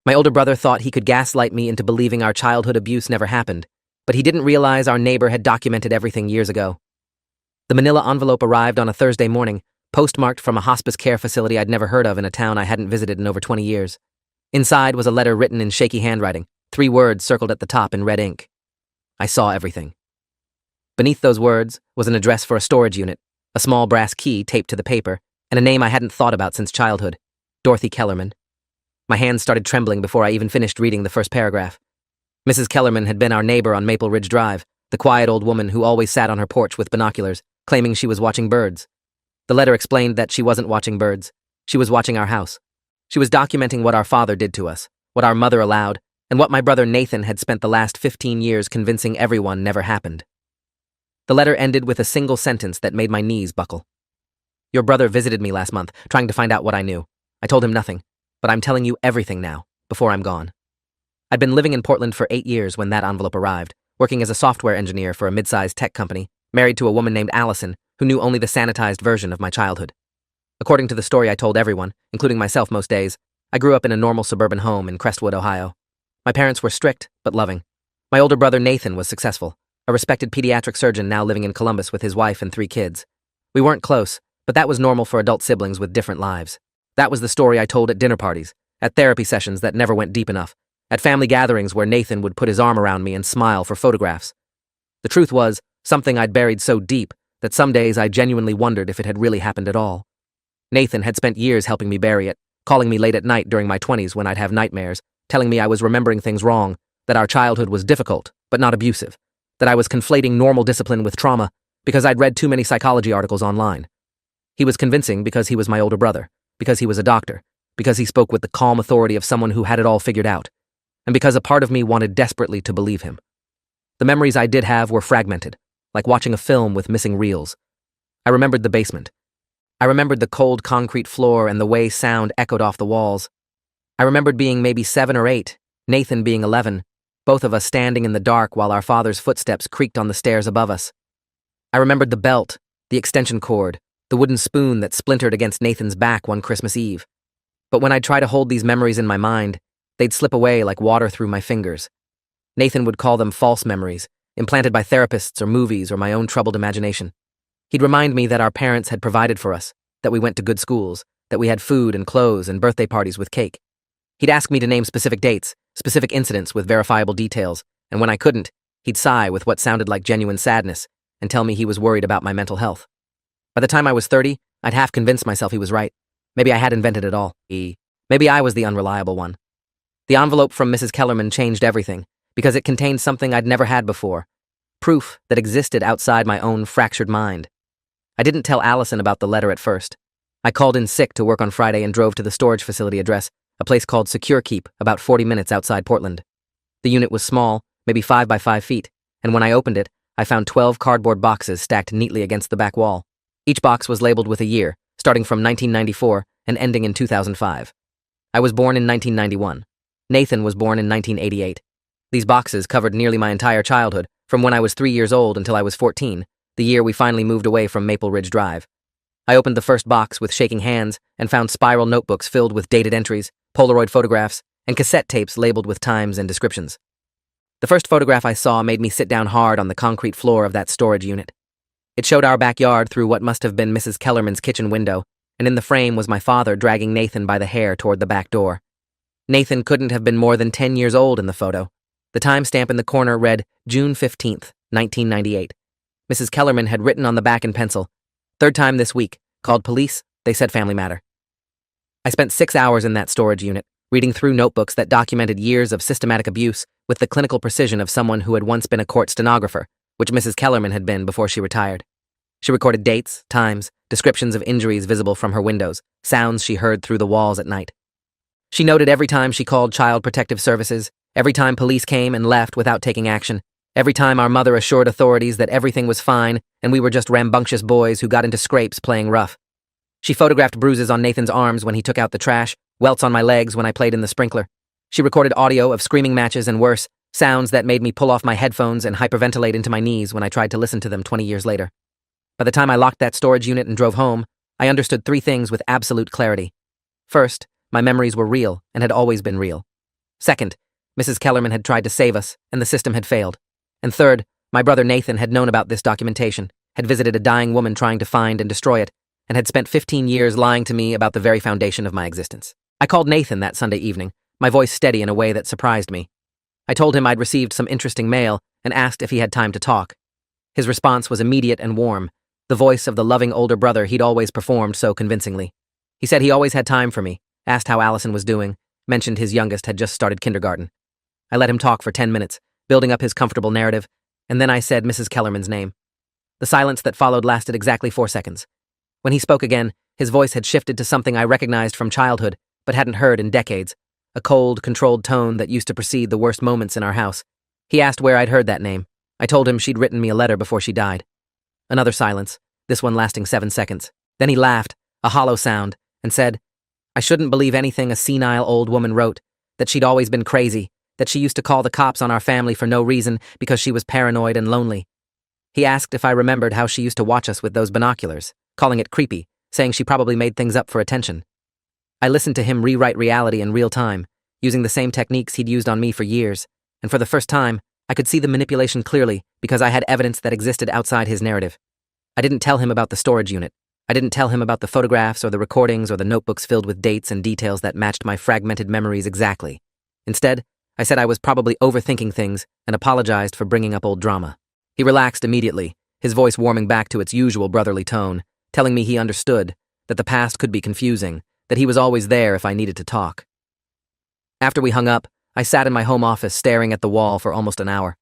My older brother thought he could gaslight me into believing our childhood abuse never happened, but he didn't realize our neighbor had documented everything years ago. The manila envelope arrived on a Thursday morning, postmarked from a hospice care facility I'd never heard of in a town I hadn't visited in over 20 years. Inside was a letter written in shaky handwriting, 3 words circled at the top in red ink. I saw everything. Beneath those words was an address for a storage unit, a small brass key taped to the paper, and a name I hadn't thought about since childhood, Dorothy Kellerman. My hands started trembling before I even finished reading the first paragraph. Mrs. Kellerman had been our neighbor on Maple Ridge Drive, the quiet old woman who always sat on her porch with binoculars, claiming she was watching birds. The letter explained that she wasn't watching birds. She was watching our house. She was documenting what our father did to us, what our mother allowed, and what my brother Nathan had spent the last 15 years convincing everyone never happened. The letter ended with a single sentence that made my knees buckle. Your brother visited me last month, trying to find out what I knew. I told him nothing, but I'm telling you everything now, before I'm gone. I'd been living in Portland for 8 years when that envelope arrived, working as a software engineer for a mid-sized tech company, married to a woman named Allison, who knew only the sanitized version of my childhood. According to the story I told everyone, including myself most days, I grew up in a normal suburban home in Crestwood, Ohio. My parents were strict, but loving. My older brother Nathan was successful, a respected pediatric surgeon now living in Columbus with his wife and 3 kids. We weren't close, but that was normal for adult siblings with different lives. That was the story I told at dinner parties, at therapy sessions that never went deep enough, at family gatherings where Nathan would put his arm around me and smile for photographs. The truth was, something I'd buried so deep that some days I genuinely wondered if it had really happened at all. Nathan had spent years helping me bury it, calling me late at night during my 20s when I'd have nightmares, telling me I was remembering things wrong, that our childhood was difficult, but not abusive, that I was conflating normal discipline with trauma because I'd read too many psychology articles online. He was convincing because he was my older brother, because he was a doctor, because he spoke with the calm authority of someone who had it all figured out, and because a part of me wanted desperately to believe him. The memories I did have were fragmented, like watching a film with missing reels. I remembered the basement. I remembered the cold concrete floor and the way sound echoed off the walls. I remembered being maybe 7 or 8, Nathan being 11, both of us standing in the dark while our father's footsteps creaked on the stairs above us. I remembered the belt, the extension cord, the wooden spoon that splintered against Nathan's back one Christmas Eve. But when I'd try to hold these memories in my mind, they'd slip away like water through my fingers. Nathan would call them false memories, implanted by therapists or movies or my own troubled imagination. He'd remind me that our parents had provided for us, that we went to good schools, that we had food and clothes and birthday parties with cake. He'd ask me to name specific dates, specific incidents with verifiable details, and when I couldn't, he'd sigh with what sounded like genuine sadness and tell me he was worried about my mental health. By the time I was 30, I'd half convinced myself he was right. Maybe I had invented it all. Maybe I was the unreliable one. The envelope from Mrs. Kellerman changed everything, because it contained something I'd never had before, proof that existed outside my own fractured mind. I didn't tell Allison about the letter at first. I called in sick to work on Friday and drove to the storage facility address, a place called Secure Keep, about 40 minutes outside Portland. The unit was small, maybe 5 by 5 feet, and when I opened it, I found 12 cardboard boxes stacked neatly against the back wall. Each box was labeled with a year, starting from 1994 and ending in 2005. I was born in 1991. Nathan was born in 1988. These boxes covered nearly my entire childhood, from when I was 3 years old until I was 14, the year we finally moved away from Maple Ridge Drive. I opened the first box with shaking hands and found spiral notebooks filled with dated entries, Polaroid photographs, and cassette tapes labeled with times and descriptions. The first photograph I saw made me sit down hard on the concrete floor of that storage unit. It showed our backyard through what must have been Mrs. Kellerman's kitchen window, and in the frame was my father dragging Nathan by the hair toward the back door. Nathan couldn't have been more than 10 years old in the photo. The timestamp in the corner read June 15th, 1998. Mrs. Kellerman had written on the back in pencil, "Third time this week. Called police. They said family matter." I spent 6 hours in that storage unit, reading through notebooks that documented years of systematic abuse with the clinical precision of someone who had once been a court stenographer, which Mrs. Kellerman had been before she retired. She recorded dates, times, descriptions of injuries visible from her windows, sounds she heard through the walls at night. She noted every time she called Child Protective Services, every time police came and left without taking action, every time our mother assured authorities that everything was fine and we were just rambunctious boys who got into scrapes playing rough. She photographed bruises on Nathan's arms when he took out the trash, welts on my legs when I played in the sprinkler. She recorded audio of screaming matches and worse, sounds that made me pull off my headphones and hyperventilate into my knees when I tried to listen to them 20 years later. By the time I locked that storage unit and drove home, I understood 3 things with absolute clarity. First, my memories were real and had always been real. Second, Mrs. Kellerman had tried to save us, and the system had failed. And third, my brother Nathan had known about this documentation, had visited a dying woman trying to find and destroy it, and had spent 15 years lying to me about the very foundation of my existence. I called Nathan that Sunday evening, my voice steady in a way that surprised me. I told him I'd received some interesting mail and asked if he had time to talk. His response was immediate and warm, the voice of the loving older brother he'd always performed so convincingly. He said he always had time for me, asked how Allison was doing, mentioned his youngest had just started kindergarten. I let him talk for 10 minutes, building up his comfortable narrative, and then I said Mrs. Kellerman's name. The silence that followed lasted exactly 4 seconds. When he spoke again, his voice had shifted to something I recognized from childhood, but hadn't heard in decades, a cold, controlled tone that used to precede the worst moments in our house. He asked where I'd heard that name. I told him she'd written me a letter before she died. Another silence, this one lasting 7 seconds. Then he laughed, a hollow sound, and said, I shouldn't believe anything a senile old woman wrote, that she'd always been crazy, that she used to call the cops on our family for no reason because she was paranoid and lonely. He asked if I remembered how she used to watch us with those binoculars, calling it creepy, saying she probably made things up for attention. I listened to him rewrite reality in real time, using the same techniques he'd used on me for years, and for the first time, I could see the manipulation clearly because I had evidence that existed outside his narrative. I didn't tell him about the storage unit. I didn't tell him about the photographs or the recordings or the notebooks filled with dates and details that matched my fragmented memories exactly. Instead, I said I was probably overthinking things and apologized for bringing up old drama. He relaxed immediately, his voice warming back to its usual brotherly tone, telling me he understood, that the past could be confusing, that he was always there if I needed to talk. After we hung up, I sat in my home office staring at the wall for almost an hour.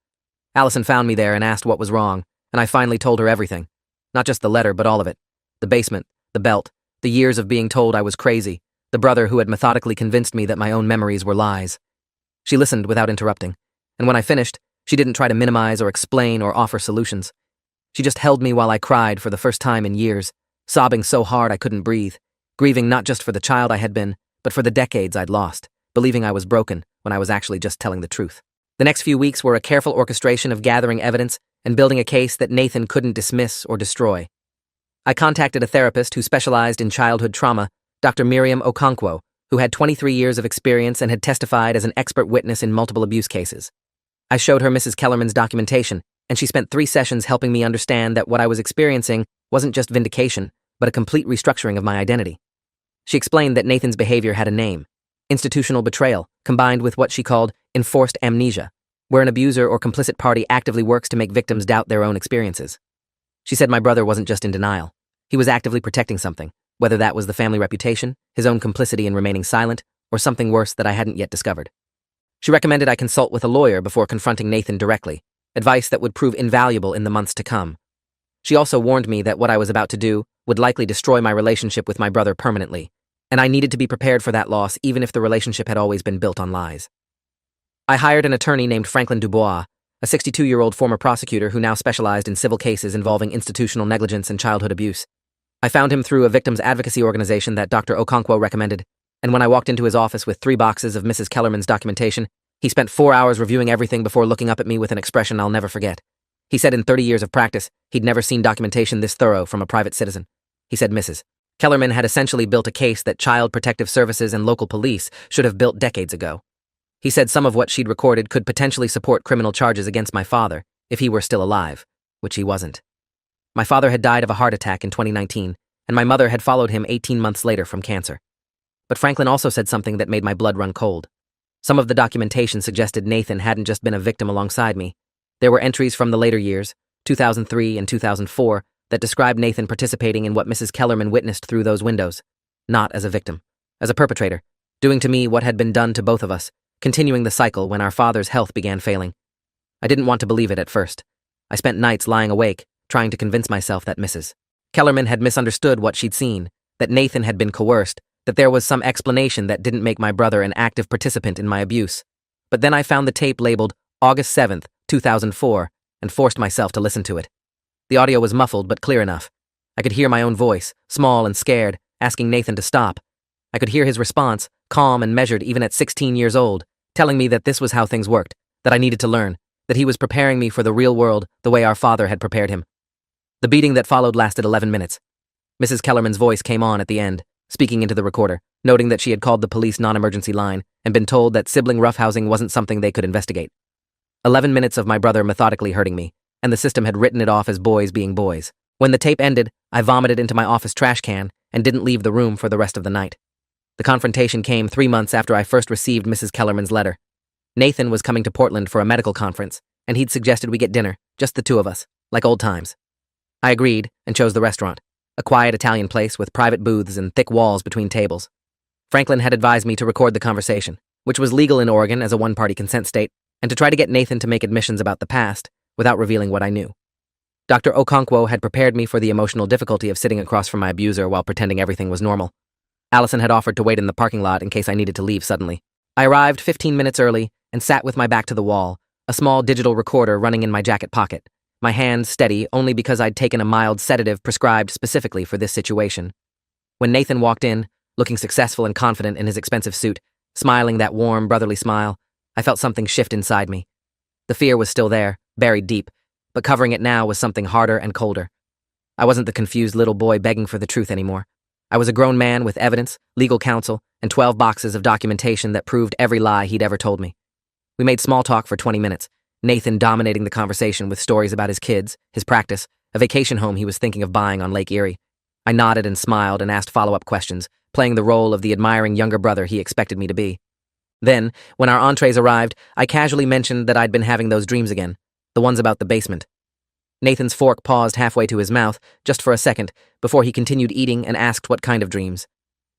Allison found me there and asked what was wrong, and I finally told her everything. Not just the letter, but all of it. The basement, the belt, the years of being told I was crazy, the brother who had methodically convinced me that my own memories were lies. She listened without interrupting, and when I finished, she didn't try to minimize or explain or offer solutions. She just held me while I cried for the first time in years, sobbing so hard I couldn't breathe, grieving not just for the child I had been, but for the decades I'd lost, believing I was broken when I was actually just telling the truth. The next few weeks were a careful orchestration of gathering evidence and building a case that Nathan couldn't dismiss or destroy. I contacted a therapist who specialized in childhood trauma, Dr. Miriam Okonkwo, who had 23 years of experience and had testified as an expert witness in multiple abuse cases. I showed her Mrs. Kellerman's documentation, and she spent 3 sessions helping me understand that what I was experiencing wasn't just vindication, but a complete restructuring of my identity. She explained that Nathan's behavior had a name: institutional betrayal, combined with what she called enforced amnesia, where an abuser or complicit party actively works to make victims doubt their own experiences. She said my brother wasn't just in denial. He was actively protecting something, whether that was the family reputation, his own complicity in remaining silent, or something worse that I hadn't yet discovered. She recommended I consult with a lawyer before confronting Nathan directly, advice that would prove invaluable in the months to come. She also warned me that what I was about to do would likely destroy my relationship with my brother permanently, and I needed to be prepared for that loss even if the relationship had always been built on lies. I hired an attorney named Franklin Dubois, a 62-year-old former prosecutor who now specialized in civil cases involving institutional negligence and childhood abuse. I found him through a victims advocacy organization that Dr. Okonkwo recommended, and when I walked into his office with 3 boxes of Mrs. Kellerman's documentation, he spent 4 hours reviewing everything before looking up at me with an expression I'll never forget. He said in 30 years of practice, he'd never seen documentation this thorough from a private citizen. He said Mrs. Kellerman had essentially built a case that Child Protective Services and local police should have built decades ago. He said some of what she'd recorded could potentially support criminal charges against my father if he were still alive, which he wasn't. My father had died of a heart attack in 2019, and my mother had followed him 18 months later from cancer. But Franklin also said something that made my blood run cold. Some of the documentation suggested Nathan hadn't just been a victim alongside me. There were entries from the later years, 2003 and 2004, that described Nathan participating in what Mrs. Kellerman witnessed through those windows, not as a victim, as a perpetrator, doing to me what had been done to both of us, continuing the cycle when our father's health began failing. I didn't want to believe it at first. I spent nights lying awake, trying to convince myself that Mrs. Kellerman had misunderstood what she'd seen, that Nathan had been coerced, that there was some explanation that didn't make my brother an active participant in my abuse. But then I found the tape labeled August 7th, 2004, and forced myself to listen to it. The audio was muffled but clear enough. I could hear my own voice, small and scared, asking Nathan to stop. I could hear his response, calm and measured even at 16 years old, telling me that this was how things worked, that I needed to learn, that he was preparing me for the real world the way our father had prepared him. The beating that followed lasted 11 minutes. Mrs. Kellerman's voice came on at the end, speaking into the recorder. noting that she had called the police non-emergency line and been told that sibling roughhousing wasn't something they could investigate. 11 minutes of my brother methodically hurting me, and the system had written it off as boys being boys. When the tape ended, I vomited into my office trash can and didn't leave the room for the rest of the night. The confrontation came 3 months after I first received Mrs. Kellerman's letter. Nathan was coming to Portland for a medical conference, and he'd suggested we get dinner, just the two of us, like old times. I agreed and chose the restaurant, a quiet Italian place with private booths and thick walls between tables. Franklin had advised me to record the conversation, which was legal in Oregon as a one-party consent state, and to try to get Nathan to make admissions about the past without revealing what I knew. Dr. Okonkwo had prepared me for the emotional difficulty of sitting across from my abuser while pretending everything was normal. Allison had offered to wait in the parking lot in case I needed to leave suddenly. I arrived 15 minutes early and sat with my back to the wall, a small digital recorder running in my jacket pocket, my hand steady only because I'd taken a mild sedative prescribed specifically for this situation. When Nathan walked in, looking successful and confident in his expensive suit, smiling that warm, brotherly smile, I felt something shift inside me. The fear was still there, buried deep, but covering it now was something harder and colder. I wasn't the confused little boy begging for the truth anymore. I was a grown man with evidence, legal counsel, and 12 boxes of documentation that proved every lie he'd ever told me. We made small talk for 20 minutes, Nathan dominating the conversation with stories about his kids, his practice, a vacation home he was thinking of buying on Lake Erie. I nodded and smiled and asked follow-up questions, playing the role of the admiring younger brother he expected me to be. Then, when our entrees arrived, I casually mentioned that I'd been having those dreams again, the ones about the basement. Nathan's fork paused halfway to his mouth, just for a second, before he continued eating and asked what kind of dreams.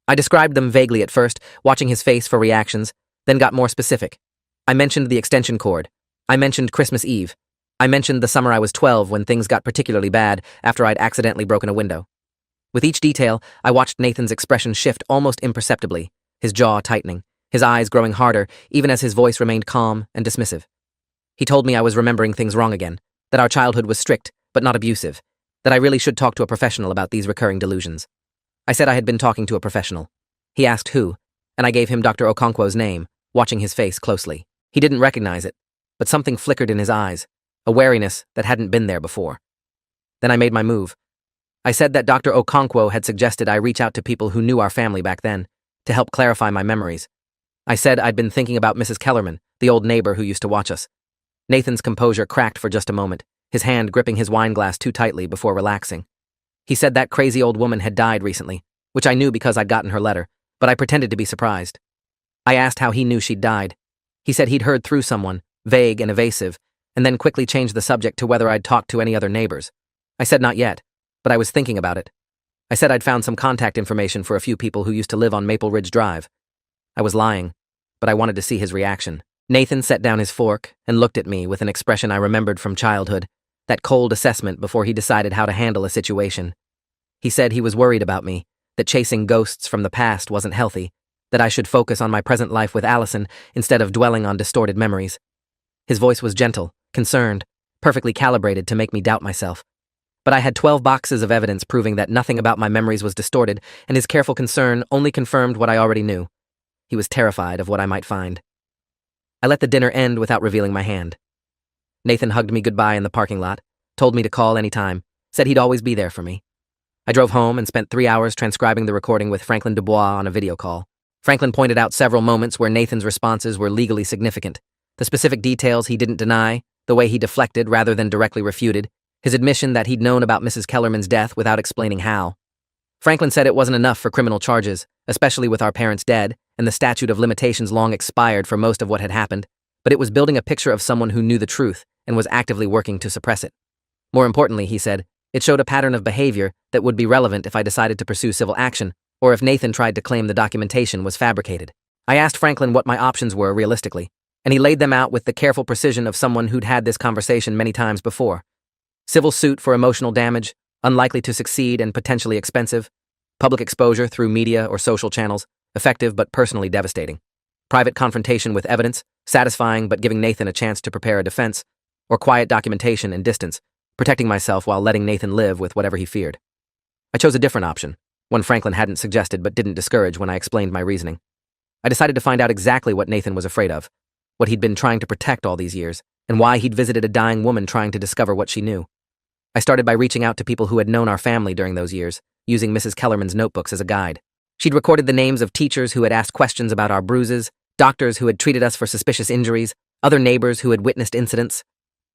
I described them vaguely at first, watching his face for reactions, then got more specific. I mentioned the extension cord. I mentioned Christmas Eve. I mentioned the summer I was 12 when things got particularly bad after I'd accidentally broken a window. With each detail, I watched Nathan's expression shift almost imperceptibly, his jaw tightening, his eyes growing harder even as his voice remained calm and dismissive. He told me I was remembering things wrong again, that our childhood was strict but not abusive, that I really should talk to a professional about these recurring delusions. I said I had been talking to a professional. He asked who, and I gave him Dr. Okonkwo's name, watching his face closely. He didn't recognize it, but something flickered in his eyes, a wariness that hadn't been there before. Then I made my move. I said that Dr. Okonkwo had suggested I reach out to people who knew our family back then, to help clarify my memories. I said I'd been thinking about Mrs. Kellerman, the old neighbor who used to watch us. Nathan's composure cracked for just a moment, his hand gripping his wine glass too tightly before relaxing. He said that crazy old woman had died recently, which I knew because I'd gotten her letter, but I pretended to be surprised. I asked how he knew she'd died. He said he'd heard through someone, vague and evasive, and then quickly changed the subject to whether I'd talked to any other neighbors. I said not yet, but I was thinking about it. I said I'd found some contact information for a few people who used to live on Maple Ridge Drive. I was lying, but I wanted to see his reaction. Nathan set down his fork and looked at me with an expression I remembered from childhood, that cold assessment before he decided how to handle a situation. He said he was worried about me, that chasing ghosts from the past wasn't healthy, that I should focus on my present life with Allison instead of dwelling on distorted memories. His voice was gentle, concerned, perfectly calibrated to make me doubt myself. But I had 12 boxes of evidence proving that nothing about my memories was distorted, and his careful concern only confirmed what I already knew. He was terrified of what I might find. I let the dinner end without revealing my hand. Nathan hugged me goodbye in the parking lot, told me to call any time, said he'd always be there for me. I drove home and spent 3 hours transcribing the recording with Franklin Dubois on a video call. Franklin pointed out several moments where Nathan's responses were legally significant. The specific details he didn't deny, the way he deflected rather than directly refuted, his admission that he'd known about Mrs. Kellerman's death without explaining how. Franklin said it wasn't enough for criminal charges, especially with our parents dead, and the statute of limitations long expired for most of what had happened, but it was building a picture of someone who knew the truth and was actively working to suppress it. More importantly, he said, it showed a pattern of behavior that would be relevant if I decided to pursue civil action, or if Nathan tried to claim the documentation was fabricated. I asked Franklin what my options were realistically, and he laid them out with the careful precision of someone who'd had this conversation many times before. Civil suit for emotional damage, unlikely to succeed and potentially expensive. Public exposure through media or social channels, effective but personally devastating. Private confrontation with evidence, satisfying but giving Nathan a chance to prepare a defense. Or quiet documentation and distance, protecting myself while letting Nathan live with whatever he feared. I chose a different option, one Franklin hadn't suggested but didn't discourage when I explained my reasoning. I decided to find out exactly what Nathan was afraid of, what he'd been trying to protect all these years, and why he'd visited a dying woman trying to discover what she knew. I started by reaching out to people who had known our family during those years, using Mrs. Kellerman's notebooks as a guide. She'd recorded the names of teachers who had asked questions about our bruises, doctors who had treated us for suspicious injuries, other neighbors who had witnessed incidents.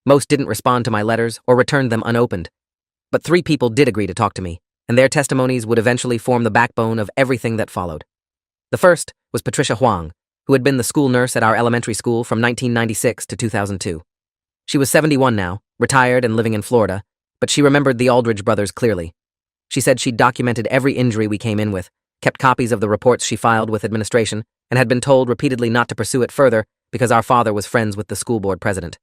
Most didn't respond to my letters or returned them unopened. But 3 people did agree to talk to me, and their testimonies would eventually form the backbone of everything that followed. The first was Patricia Huang, who had been the school nurse at our elementary school from 1996 to 2002. She was 71 now, retired and living in Florida, but she remembered the Aldridge brothers clearly. She said she'd documented every injury we came in with, kept copies of the reports she filed with administration, and had been told repeatedly not to pursue it further because our father was friends with the school board president.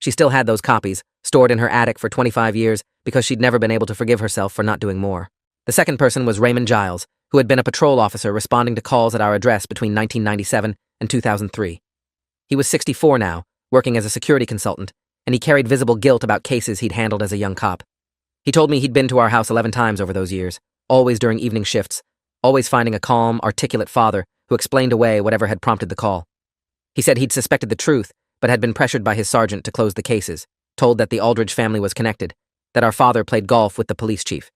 She still had those copies, stored in her attic for 25 years because she'd never been able to forgive herself for not doing more. The second person was Raymond Giles, who had been a patrol officer responding to calls at our address between 1997 and 2003. He was 64 now, working as a security consultant, and he carried visible guilt about cases he'd handled as a young cop. He told me he'd been to our house 11 times over those years, always during evening shifts, always finding a calm, articulate father who explained away whatever had prompted the call. He said he'd suspected the truth, but had been pressured by his sergeant to close the cases, told that the Aldridge family was connected, that our father played golf with the police chief.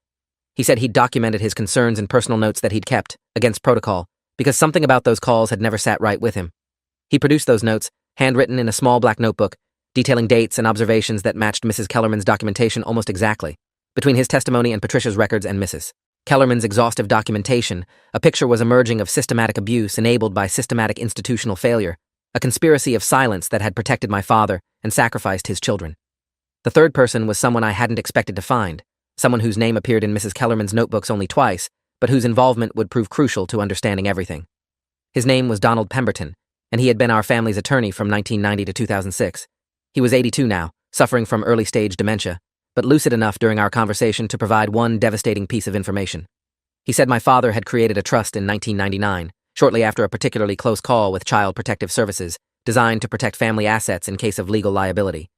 He said he'd documented his concerns in personal notes that he'd kept, against protocol, because something about those calls had never sat right with him. He produced those notes, handwritten in a small black notebook, detailing dates and observations that matched Mrs. Kellerman's documentation almost exactly. Between his testimony and Patricia's records and Mrs. Kellerman's exhaustive documentation, a picture was emerging of systematic abuse enabled by systematic institutional failure, a conspiracy of silence that had protected my father and sacrificed his children. The third person was someone I hadn't expected to find, someone whose name appeared in Mrs. Kellerman's notebooks only twice, but whose involvement would prove crucial to understanding everything. His name was Donald Pemberton, and he had been our family's attorney from 1990 to 2006. He was 82 now, suffering from early-stage dementia, but lucid enough during our conversation to provide one devastating piece of information. He said my father had created a trust in 1999, shortly after a particularly close call with Child Protective Services, designed to protect family assets in case of legal liability.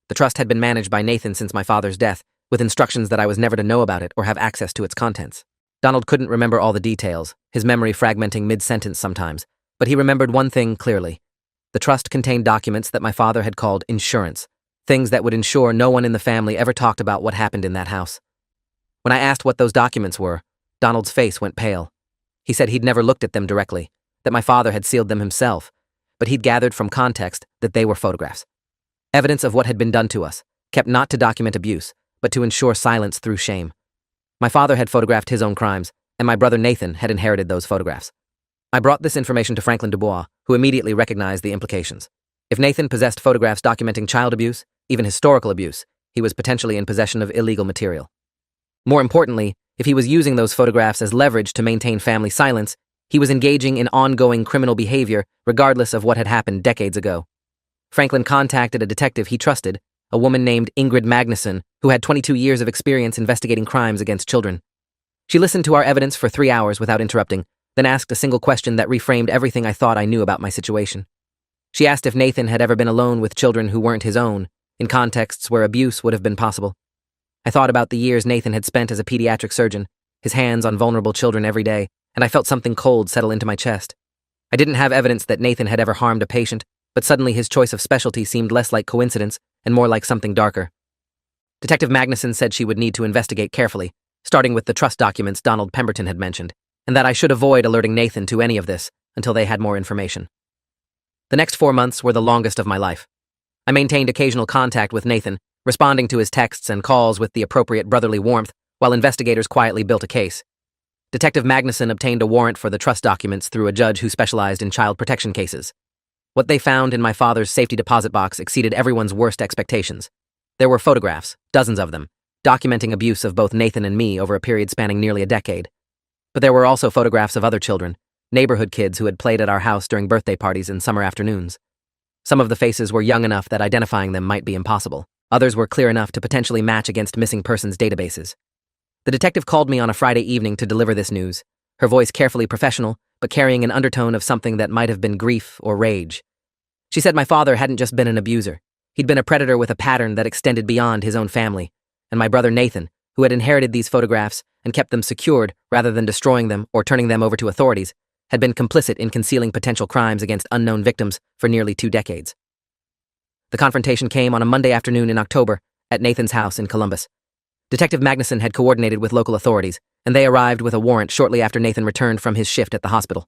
The trust had been managed by Nathan since my father's death, with instructions that I was never to know about it or have access to its contents. Donald couldn't remember all the details, his memory fragmenting mid-sentence sometimes, but he remembered one thing clearly. The trust contained documents that my father had called insurance, things that would ensure no one in the family ever talked about what happened in that house. When I asked what those documents were, Donald's face went pale. He said he'd never looked at them directly, that my father had sealed them himself, but he'd gathered from context that they were photographs. Evidence of what had been done to us, kept not to document abuse, but to ensure silence through shame. My father had photographed his own crimes, and my brother Nathan had inherited those photographs. I brought this information to Franklin Dubois, who immediately recognized the implications. If Nathan possessed photographs documenting child abuse, even historical abuse, he was potentially in possession of illegal material. More importantly, if he was using those photographs as leverage to maintain family silence, he was engaging in ongoing criminal behavior regardless of what had happened decades ago. Franklin contacted a detective he trusted, a woman named Ingrid Magnuson, who had 22 years of experience investigating crimes against children. She listened to our evidence for 3 hours without interrupting, then asked a single question that reframed everything I thought I knew about my situation. She asked if Nathan had ever been alone with children who weren't his own, in contexts where abuse would have been possible. I thought about the years Nathan had spent as a pediatric surgeon, his hands on vulnerable children every day, and I felt something cold settle into my chest. I didn't have evidence that Nathan had ever harmed a patient, but suddenly his choice of specialty seemed less like coincidence and more like something darker. Detective Magnuson said she would need to investigate carefully, starting with the trust documents Donald Pemberton had mentioned, and that I should avoid alerting Nathan to any of this until they had more information. The next 4 months were the longest of my life. I maintained occasional contact with Nathan, responding to his texts and calls with the appropriate brotherly warmth, while investigators quietly built a case. Detective Magnuson obtained a warrant for the trust documents through a judge who specialized in child protection cases. What they found in my father's safety deposit box exceeded everyone's worst expectations. There were photographs, dozens of them, documenting abuse of both Nathan and me over a period spanning nearly a decade. But there were also photographs of other children, neighborhood kids who had played at our house during birthday parties and summer afternoons. Some of the faces were young enough that identifying them might be impossible. Others were clear enough to potentially match against missing persons databases. The detective called me on a Friday evening to deliver this news, her voice carefully professional, but carrying an undertone of something that might have been grief or rage. She said my father hadn't just been an abuser. He'd been a predator with a pattern that extended beyond his own family, and my brother Nathan, who had inherited these photographs and kept them secured rather than destroying them or turning them over to authorities, had been complicit in concealing potential crimes against unknown victims for nearly 2 decades. The confrontation came on a Monday afternoon in October at Nathan's house in Columbus. Detective Magnuson had coordinated with local authorities, and they arrived with a warrant shortly after Nathan returned from his shift at the hospital.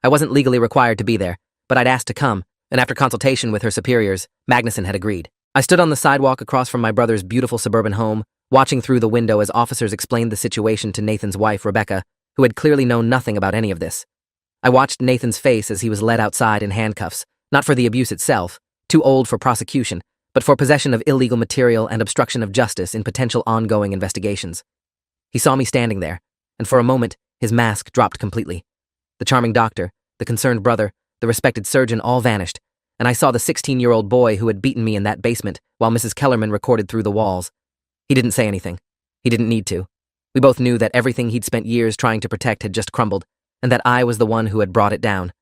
I wasn't legally required to be there, but I'd asked to come, and after consultation with her superiors, Magnuson had agreed. I stood on the sidewalk across from my brother's beautiful suburban home, watching through the window as officers explained the situation to Nathan's wife, Rebecca, who had clearly known nothing about any of this. I watched Nathan's face as he was led outside in handcuffs, not for the abuse itself, too old for prosecution, but for possession of illegal material and obstruction of justice in potential ongoing investigations. He saw me standing there, and for a moment, his mask dropped completely. The charming doctor, the concerned brother, the respected surgeon all vanished, and I saw the 16-year-old boy who had beaten me in that basement while Mrs. Kellerman recorded through the walls. He didn't say anything. He didn't need to. We both knew that everything he'd spent years trying to protect had just crumbled, and that I was the one who had brought it down.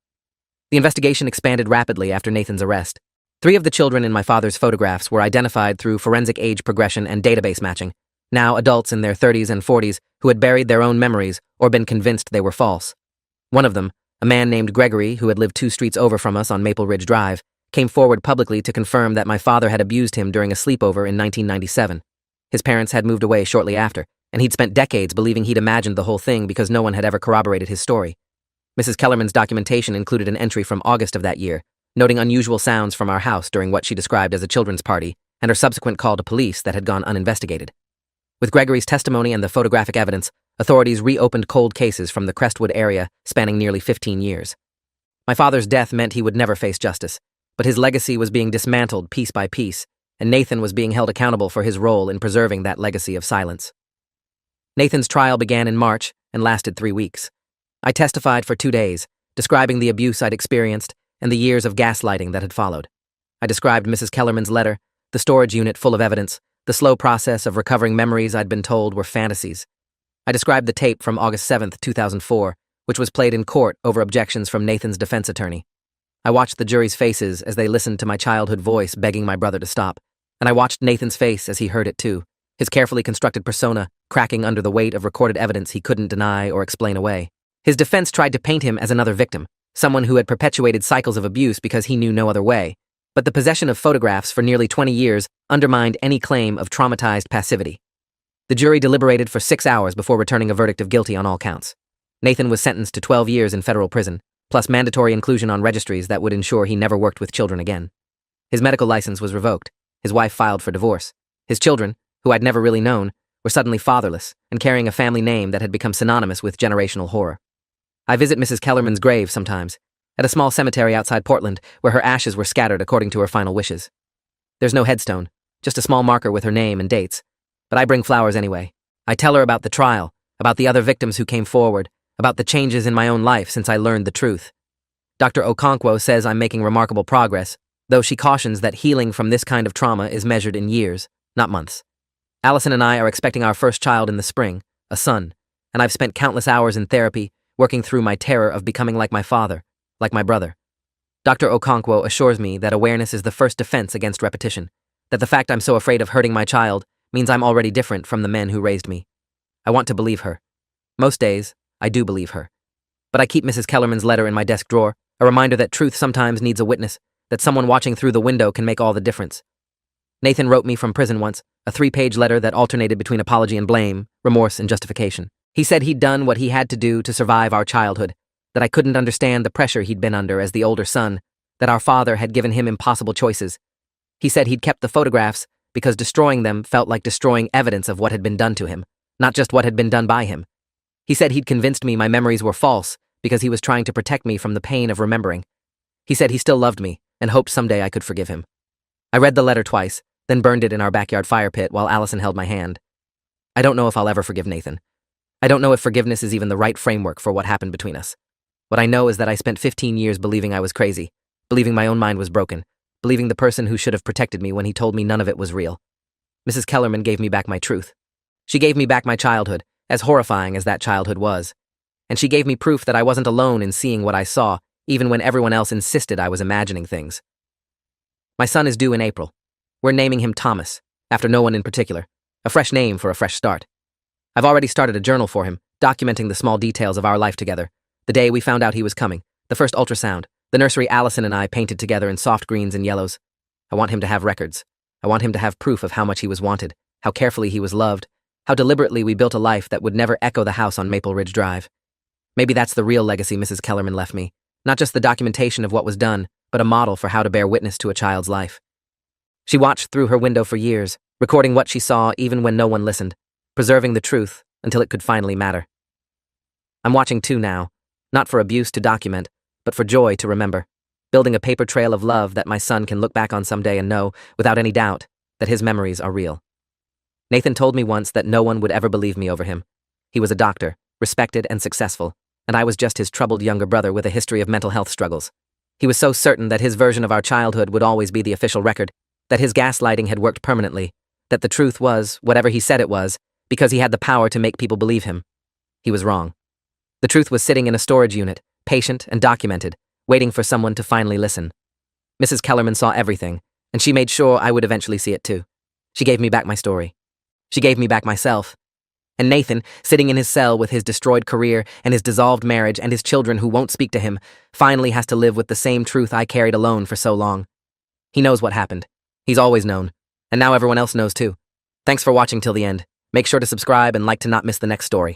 The investigation expanded rapidly after Nathan's arrest. 3 of the children in my father's photographs were identified through forensic age progression and database matching, now adults in their 30s and 40s who had buried their own memories or been convinced they were false. One of them, a man named Gregory who had lived 2 streets over from us on Maple Ridge Drive, came forward publicly to confirm that my father had abused him during a sleepover in 1997. His parents had moved away shortly after, and he'd spent decades believing he'd imagined the whole thing because no one had ever corroborated his story. Mrs. Kellerman's documentation included an entry from August of that year, noting unusual sounds from our house during what she described as a children's party, and her subsequent call to police that had gone uninvestigated. With Gregory's testimony and the photographic evidence, authorities reopened cold cases from the Crestwood area spanning nearly 15 years. My father's death meant he would never face justice, but his legacy was being dismantled piece by piece, and Nathan was being held accountable for his role in preserving that legacy of silence. Nathan's trial began in March and lasted 3 weeks. I testified for 2 days, describing the abuse I'd experienced and the years of gaslighting that had followed. I described Mrs. Kellerman's letter, the storage unit full of evidence, the slow process of recovering memories I'd been told were fantasies. I described the tape from August 7, 2004, which was played in court over objections from Nathan's defense attorney. I watched the jury's faces as they listened to my childhood voice begging my brother to stop, and I watched Nathan's face as he heard it too, his carefully constructed persona cracking under the weight of recorded evidence he couldn't deny or explain away. His defense tried to paint him as another victim, someone who had perpetuated cycles of abuse because he knew no other way, but the possession of photographs for nearly 20 years undermined any claim of traumatized passivity. The jury deliberated for 6 hours before returning a verdict of guilty on all counts. Nathan was sentenced to 12 years in federal prison, plus mandatory inclusion on registries that would ensure he never worked with children again. His medical license was revoked. His wife filed for divorce. His children, who I'd never really known, were suddenly fatherless and carrying a family name that had become synonymous with generational horror. I visit Mrs. Kellerman's grave sometimes, at a small cemetery outside Portland where her ashes were scattered according to her final wishes. There's no headstone, just a small marker with her name and dates, but I bring flowers anyway. I tell her about the trial, about the other victims who came forward, about the changes in my own life since I learned the truth. Dr. Okonkwo says I'm making remarkable progress, though she cautions that healing from this kind of trauma is measured in years, not months. Allison and I are expecting our first child in the spring, a son, and I've spent countless hours in therapy working through my terror of becoming like my father, like my brother. Dr. Okonkwo assures me that awareness is the first defense against repetition, that the fact I'm so afraid of hurting my child means I'm already different from the men who raised me. I want to believe her. Most days, I do believe her. But I keep Mrs. Kellerman's letter in my desk drawer, a reminder that truth sometimes needs a witness, that someone watching through the window can make all the difference. Nathan wrote me from prison once, a 3-page letter that alternated between apology and blame, remorse and justification. He said he'd done what he had to do to survive our childhood, that I couldn't understand the pressure he'd been under as the older son, that our father had given him impossible choices. He said he'd kept the photographs because destroying them felt like destroying evidence of what had been done to him, not just what had been done by him. He said he'd convinced me my memories were false because he was trying to protect me from the pain of remembering. He said he still loved me and hoped someday I could forgive him. I read the letter twice, then burned it in our backyard fire pit while Allison held my hand. I don't know if I'll ever forgive Nathan. I don't know if forgiveness is even the right framework for what happened between us. What I know is that I spent 15 years believing I was crazy, believing my own mind was broken, believing the person who should have protected me when he told me none of it was real. Mrs. Kellerman gave me back my truth. She gave me back my childhood, as horrifying as that childhood was. And she gave me proof that I wasn't alone in seeing what I saw, even when everyone else insisted I was imagining things. My son is due in April. We're naming him Thomas, after no one in particular, a fresh name for a fresh start. I've already started a journal for him, documenting the small details of our life together, the day we found out he was coming, the first ultrasound, the nursery Allison and I painted together in soft greens and yellows. I want him to have records. I want him to have proof of how much he was wanted, how carefully he was loved, How deliberately we built a life that would never echo the house on Maple Ridge Drive. Maybe that's the real legacy Mrs. Kellerman left me. Not just the documentation of what was done, but a model for how to bear witness to a child's life. She watched through her window for years, recording what she saw even when no one listened, preserving the truth until it could finally matter. I'm watching too now, not for abuse to document, but for joy to remember, building a paper trail of love that my son can look back on someday and know, without any doubt, that his memories are real. Nathan told me once that no one would ever believe me over him. He was a doctor, respected and successful, and I was just his troubled younger brother with a history of mental health struggles. He was so certain that his version of our childhood would always be the official record, that his gaslighting had worked permanently, that the truth was whatever he said it was, because he had the power to make people believe him. He was wrong. The truth was sitting in a storage unit, patient and documented, waiting for someone to finally listen. Mrs. Kellerman saw everything, and she made sure I would eventually see it too. She gave me back my story. She gave me back myself. And Nathan, sitting in his cell with his destroyed career and his dissolved marriage and his children who won't speak to him, finally has to live with the same truth I carried alone for so long. He knows what happened. He's always known. And now everyone else knows too. Thanks for watching till the end. Make sure to subscribe and like to not miss the next story.